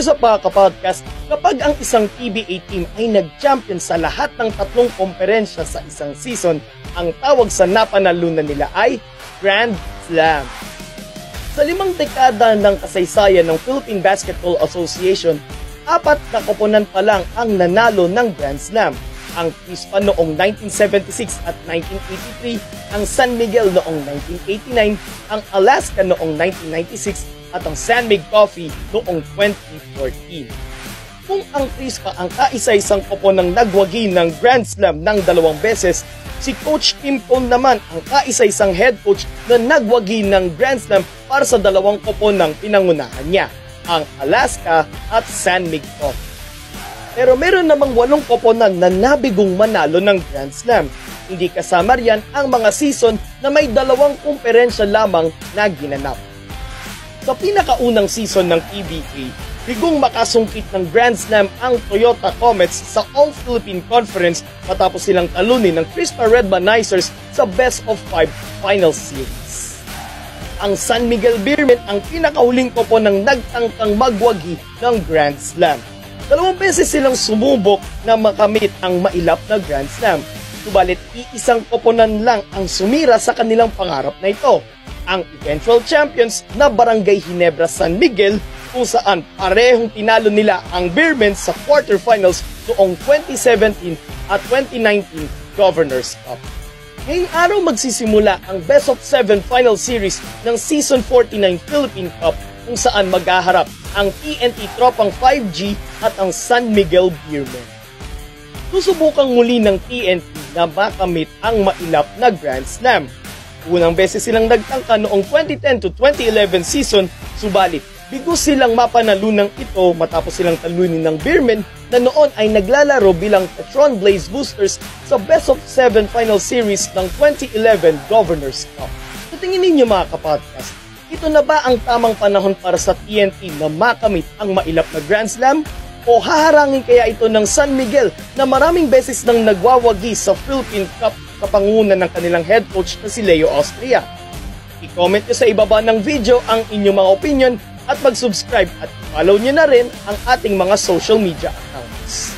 First up mga kapodcast, kapag ang isang PBA team ay nag-champion sa lahat ng 3 komperensya sa isang season, ang tawag sa napanalunan nila ay Grand Slam. Sa 5 dekada ng kasaysayan ng Philippine Basketball Association, 4 na koponan pa lang ang nanalo ng Grand Slam. Ang Crispa noong 1976 at 1983, ang San Miguel noong 1989, ang Alaska noong 1996, at ang San Mig Coffee noong 2014. Kung ang Crispa ang kaisa-isang koponang nagwagi ng Grand Slam ng 2 beses, si Coach Tim Cone naman ang kaisa-isang head coach na nagwagi ng Grand Slam para sa 2 koponang pinangunahan niya, ang Alaska at San Mig Coffee. Pero meron namang 8 koponan na nabigong manalo ng Grand Slam. Hindi kasama riyan ang mga season na may 2 komperensya lamang na ginanap. Sa pinakaunang season ng PBA, bigong makasungkit ng Grand Slam ang Toyota Comets sa All-Philippine Conference matapos silang talunin ng Crispa Redmanicers sa Best of 5 Final Series. Ang San Miguel Beermen ang pinakahuling koponang nagtangkang magwagi ng Grand Slam. 2 beses silang sumubok na makamit ang mailap na Grand Slam. Subalit iisang koponan lang ang sumira sa kanilang pangarap na ito, ang eventual champions na Barangay Ginebra San Miguel, kung saan parehong tinalo nila ang Beermen sa quarterfinals noong 2017 at 2019 Governors Cup. Ngayong araw magsisimula ang Best of 7 Final Series ng Season 49 Philippine Cup, kung saan maghaharap ang TNT Tropang 5G at ang San Miguel Beermen. Susubukang muli ng TNT na makamit ang mailap na Grand Slam. Unang beses silang nagtangka noong 2010 to 2011 season, subalit bigo silang mapanalunang ito matapos silang talunin ng Beermen na noon ay naglalaro bilang Petron Blaze Boosters sa Best of 7 Final Series ng 2011 Governors Cup. Sa tingin ninyo mga kapodcast, ito na ba ang tamang panahon para sa TNT na makamit ang mailap na Grand Slam? O haharangin kaya ito ng San Miguel na maraming beses nang nagwawagi sa Philippine Cup kapangunan ng kanilang head coach na si Leo Austria? I-comment nyo sa ibaba ng video ang inyong mga opinion at mag-subscribe at follow nyo na rin ang ating mga social media accounts.